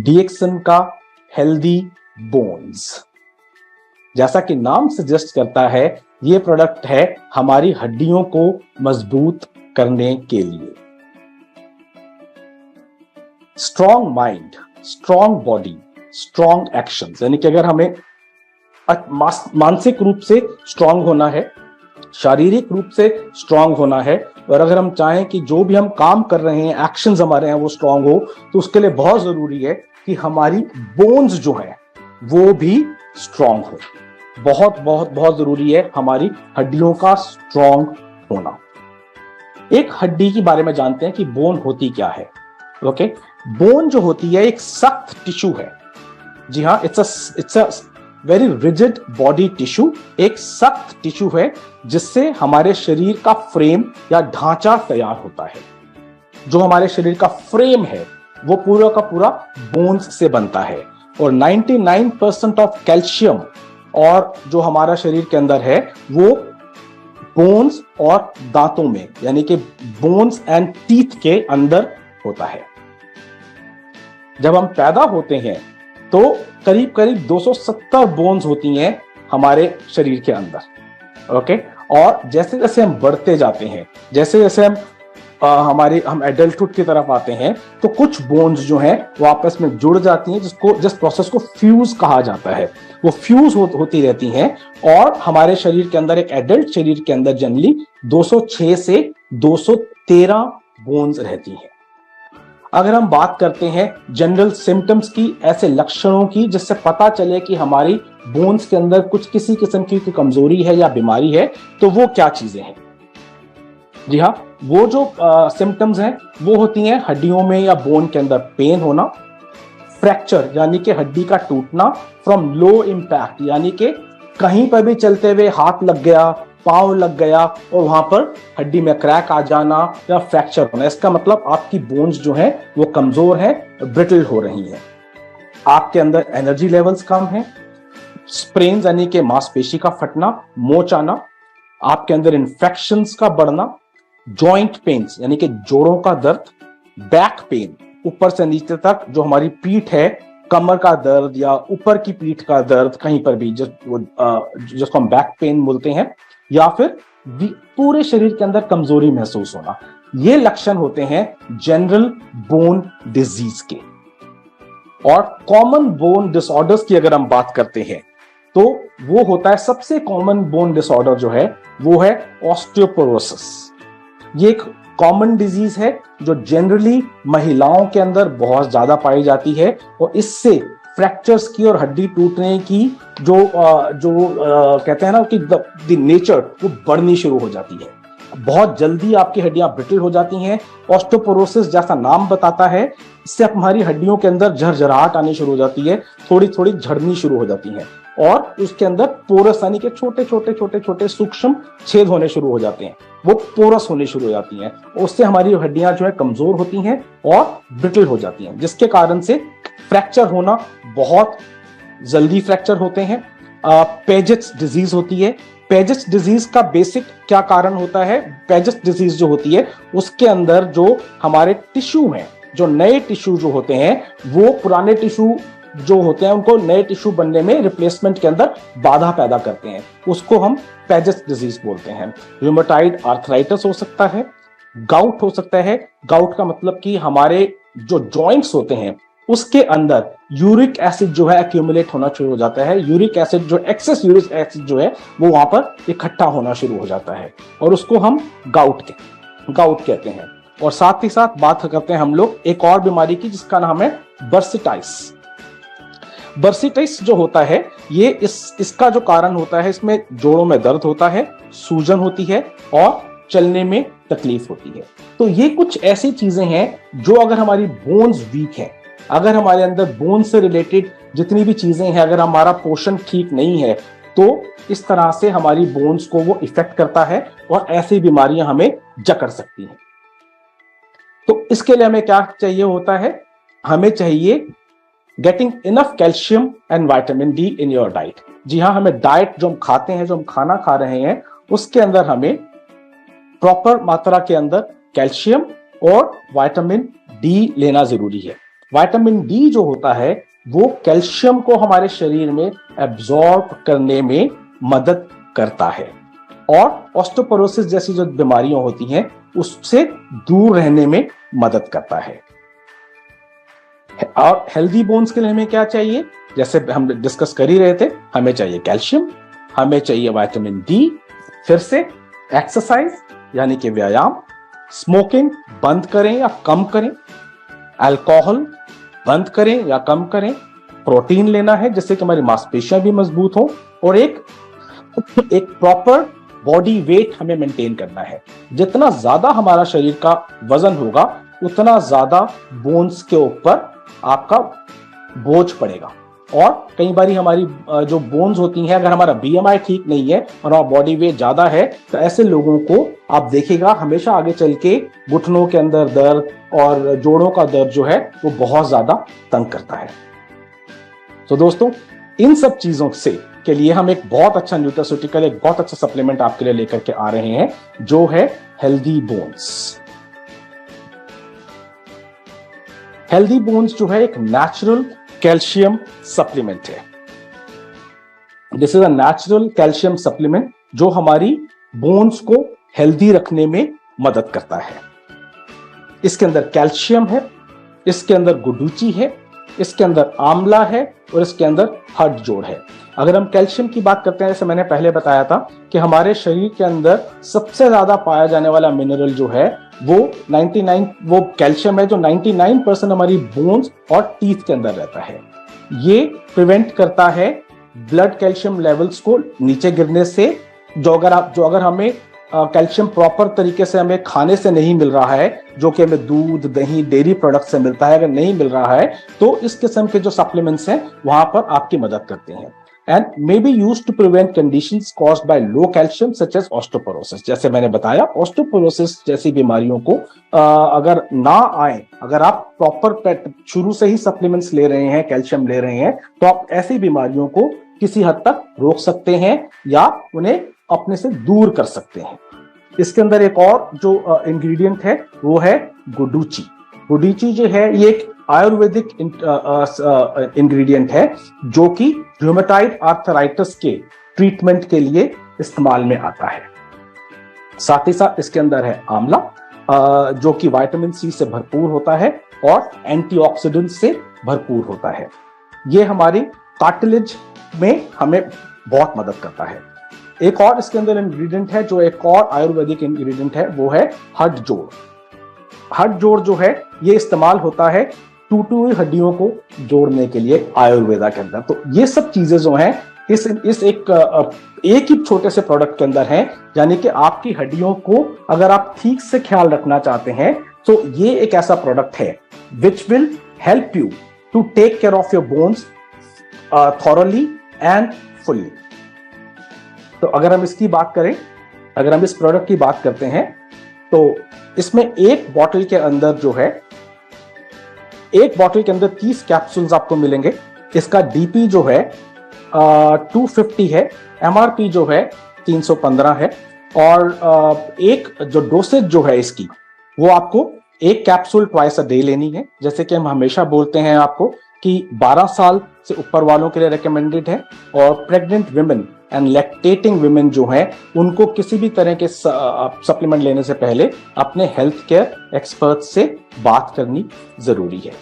डीएक्सन का healthy bones. जैसा कि नाम सजेस्ट करता है, ये प्रोडक्ट है हमारी हड्डियों को मजबूत करने के लिए। Strong mind, strong body, strong actions, यानी कि अगर हमें मानसिक रूप से स्ट्रॉन्ग होना है, शारीरिक रूप से स्ट्रॉन्ग होना है, और अगर हम चाहें कि जो भी हम काम कर रहे हैं, एक्शंस हमारे हैं, वो स्ट्रॉन्ग हो, तो उसके लिए बहुत जरूरी है कि हमारी बोन्स जो है वो भी स्ट्रॉन्ग हो। बहुत बहुत बहुत जरूरी है हमारी हड्डियों का स्ट्रॉन्ग होना। एक हड्डी के बारे में जानते हैं कि बोन होती क्या है। ओके, बोन जो होती है एक सख्त टिश्यू है। जी हाँ, it's a very rigid body tissue, एक सख्त टिश्यू है जिससे हमारे शरीर का फ्रेम या ढांचा तैयार होता है। जो हमारे शरीर का फ्रेम है वो पूरा का पूरा बोन्स से बनता है, और 99% ऑफ कैल्शियम और जो हमारा शरीर के अंदर है वो बोन्स और दांतों में, यानी कि बोन्स एंड टीथ के अंदर होता है। जब हम पैदा होते हैं तो करीब करीब 270 बोन्स होती हैं हमारे शरीर के अंदर। ओके, और जैसे जैसे हम बढ़ते जाते हैं, जैसे जैसे हम एडल्टहुड की तरफ आते हैं, तो कुछ बोन्स जो हैं वो आपस में जुड़ जाती हैं, जिस प्रोसेस को फ्यूज कहा जाता है। वो फ्यूज होती रहती हैं, और हमारे शरीर के अंदर, एक एडल्ट शरीर के अंदर जनरली 206 से 213 बोन्स रहती हैं। अगर हम बात करते हैं जनरल सिम्टम्स की, ऐसे लक्षणों की जिससे पता चले कि हमारी बोन्स के अंदर कुछ किसी किस्म की कमजोरी है या बीमारी है, तो वो क्या चीजें हैं? जी हाँ, वो जो सिम्टम्स हैं वो होती हैं हड्डियों में या बोन के अंदर पेन होना, फ्रैक्चर यानी कि हड्डी का टूटना फ्रॉम लो इम्पैक्ट, यानी कि कहीं पर भी चलते हुए हाथ लग गया, पांव लग गया और वहां पर हड्डी में क्रैक आ जाना या फ्रैक्चर होना। इसका मतलब आपकी बोन्स जो है वो कमजोर है, ब्रिटल हो रही हैं। आपके अंदर एनर्जी लेवल्स कम है, स्प्रेन्स यानी कि मांसपेशी का फटना, मोच आना, आपके अंदर इन्फेक्शंस का बढ़ना, जॉइंट पेन्स यानी कि जोड़ों का दर्द, बैक पेन ऊपर से नीचे तक, जो हमारी पीठ है, कमर का दर्द या ऊपर की पीठ का दर्द कहीं पर भी, जिसको हम बैक पेन बोलते हैं, या फिर पूरे शरीर के अंदर कमजोरी महसूस होना। ये लक्षण होते हैं जनरल बोन डिजीज के। और कॉमन बोन डिसऑर्डर्स की अगर हम बात करते हैं तो वो होता है, सबसे कॉमन बोन डिसऑर्डर जो है वो है ऑस्टियोपोरोसिस। ये एक कॉमन डिजीज है जो जनरली महिलाओं के अंदर बहुत ज्यादा पाई जाती है, और इससे फ्रैक्चर्स की और हड्डी टूटने की जो कहते हैं ना कि द नेचर, वो बढ़नी शुरू हो जाती है। बहुत जल्दी आपकी हड्डियां ब्रिटल हो जाती हैं। ऑस्टियोपोरोसिस जैसा नाम बताता है, इससे हमारी हड्डियों के अंदर झरझराहट आनी शुरू हो जाती है, थोड़ी थोड़ी झड़नी शुरू हो जाती हैं, और उसके अंदर पोरस यानी कि छोटे छोटे छोटे छोटे सूक्ष्म छेद होने शुरू हो जाते हैं, वो पोरस होने शुरू हो जाती हैं। उससे हमारी हड्डियां जो है कमजोर होती हैं और ब्रिटल हो जाती हैं, जिसके कारण से फ्रैक्चर होना, बहुत जल्दी फ्रैक्चर होते हैं। पेजेट्स डिजीज होती है। पेजेट्स डिजीज का बेसिक क्या कारण होता है? पेजेट्स डिजीज जो होती है उसके अंदर जो हमारे टिश्यू हैं, जो नए टिश्यू जो होते हैं, वो पुराने टिश्यू जो होते हैं उनको नए टिश्यू बनने में, रिप्लेसमेंट के अंदर बाधा पैदा करते हैं। उसको हम पेजेट्स डिजीज बोलते हैं। रूमेटॉइड आर्थराइटिस हो सकता है, गाउट हो सकता है। गाउट का मतलब कि हमारे जो जॉइंट्स होते हैं उसके अंदर यूरिक एसिड जो है एक्यूमुलेट होना शुरू हो जाता है। यूरिक एसिड जो एक्सेस यूरिक एसिड जो है वो वहां पर इकट्ठा होना शुरू हो जाता है, और उसको हम गाउट कहते हैं। और साथ ही साथ बात करते हैं हम लोग एक और बीमारी की जिसका नाम है बर्सिटाइटिस। बर्सिटाइटिस जो होता है, ये इसका जो कारण होता है, इसमें जोड़ों में दर्द होता है, सूजन होती है और चलने में तकलीफ होती है। तो ये कुछ ऐसी चीजें हैं जो अगर हमारी बोन्स वीक है, अगर हमारे अंदर बोन से रिलेटेड जितनी भी चीजें हैं, अगर हमारा पोषण ठीक नहीं है, तो इस तरह से हमारी बोन्स को वो इफेक्ट करता है और ऐसी बीमारियां हमें जकड़ सकती हैं। तो इसके लिए हमें क्या चाहिए होता है? हमें चाहिए getting enough calcium and vitamin D in your diet. जी हाँ, हमें डाइट जो हम खाते हैं, जो हम खाना खा रहे हैं, उसके अंदर हमें प्रॉपर मात्रा के अंदर कैल्शियम और विटामिन डी लेना जरूरी है। विटामिन डी जो होता है वो कैल्शियम को हमारे शरीर में एब्जॉर्ब करने में मदद करता है और ऑस्टियोपोरोसिस जैसी जो बीमारियां होती हैं उससे दूर रहने में मदद करता है। और हेल्दी बोन्स के लिए हमें क्या चाहिए, जैसे हम डिस्कस कर ही रहे थे, हमें चाहिए कैल्शियम, हमें चाहिए विटामिन डी, फिर से एक्सरसाइज यानी कि व्यायाम, स्मोकिंग बंद करें या कम करें, अल्कोहल बंद करें या कम करें, प्रोटीन लेना है जिससे कि हमारी मांसपेशियां भी मजबूत हो, और एक प्रॉपर बॉडी वेट हमें मेंटेन करना है। जितना ज्यादा हमारा शरीर का वजन होगा उतना ज्यादा बोन्स के ऊपर आपका बोझ पड़ेगा। और कई बार हमारी जो बोन्स होती हैं, अगर हमारा बीएमआई ठीक नहीं है और हमारा बॉडी वेट ज्यादा है तो ऐसे लोगों को आप देखिएगा हमेशा आगे चल के घुटनों के अंदर दर्द और जोड़ों का दर्द जो है वो बहुत ज्यादा तंग करता है। तो दोस्तों, इन सब चीजों से के लिए हम एक बहुत अच्छा न्यूट्रास्यूटिकल, एक बहुत अच्छा सप्लीमेंट आपके लिए लेकर के आ रहे हैं जो है हेल्दी बोन्स। हेल्दी बोन्स जो है एक नेचुरल कैल्शियम सप्लीमेंट है। This is a natural calcium supplement जो हमारी बोन्स को हेल्दी रखने में मदद करता है। इसके अंदर कैल्शियम है, इसके अंदर गुडुचि है, इसके अंदर आंवला है और इसके अंदर हड जोड़ है। अगर हम कैल्शियम की बात करते हैं, जैसे मैंने पहले बताया था कि हमारे शरीर के अंदर सबसे ज्यादा पाया जाने वाला मिनरल जो है वो 99 वो कैल्शियम है, जो 99% हमारी बोन्स और टीथ के अंदर रहता है। ये प्रिवेंट करता है ब्लड कैल्शियम लेवल्स को नीचे गिरने से। जो अगर हमें कैल्शियम प्रॉपर तरीके से हमें खाने से नहीं मिल रहा है, जो कि हमें दूध, दही, डेयरी प्रोडक्ट से मिलता है, अगर नहीं मिल रहा है तो इस किस्म के जो सप्लीमेंट्स हैं वहां पर आपकी मदद करते हैं। and may be used to prevent conditions caused by low calcium such as osteoporosis। जैसे मैंने बताया, osteoporosis जैसी बीमारियों को अगर ना आए, अगर आप प्रॉपर शुरू से ही सप्लीमेंट्स ले रहे हैं, कैल्शियम ले रहे हैं, तो आप ऐसी बीमारियों को किसी हद तक रोक सकते हैं या उन्हें अपने से दूर कर सकते हैं। इसके अंदर एक और जो इंग्रेडिएंट है वो है गुडुचि। गुडुचि जो है ये एक आयुर्वेदिक इंग्रेडिएंट है जो कि रूमेटॉइड आर्थराइटिस के ट्रीटमेंट के लिए इस्तेमाल में आता है। साथ ही साथ इसके अंदर है आंवला जो कि विटामिन सी से भरपूर होता है और एंटीऑक्सीडेंट से भरपूर होता है। ये हमारी कार्टिलेज में हमें बहुत मदद करता है। एक और इसके अंदर इंग्रेडिएंट है जो एक और आयुर्वेदिक इंग्रेडिएंट है, वो है हड जोड़। हड जोड़ जो है ये इस्तेमाल होता है टूटी हुई हड्डियों को जोड़ने के लिए आयुर्वेदा के अंदर। तो ये सब चीजें जो हैं इस एक ही छोटे से प्रोडक्ट के अंदर हैं, यानी कि आपकी हड्डियों को अगर आप ठीक से ख्याल रखना चाहते हैं तो ये एक ऐसा प्रोडक्ट है which will help you to take care of your bones thoroughly and fully. तो अगर हम इसकी बात करें, अगर हम इस प्रोडक्ट की बात करते हैं तो इसमें एक बॉटल के अंदर जो है, एक बॉटल के अंदर 30 कैप्सूल्स आपको मिलेंगे। इसका डीपी जो है 250 है, एमआरपी जो है 315 है और एक जो डोसेज जो है इसकी वो आपको एक कैप्सूल ट्वाइस अ डे लेनी है। जैसे कि हम हमेशा बोलते हैं आपको कि 12 साल से ऊपर वालों के लिए रेकमेंडेड है और pregnant women and lactating women जो हैं उनको किसी भी तरह के सप्लीमेंट लेने से पहले अपने हेल्थ केयर एक्सपर्ट से बात करनी जरूरी है।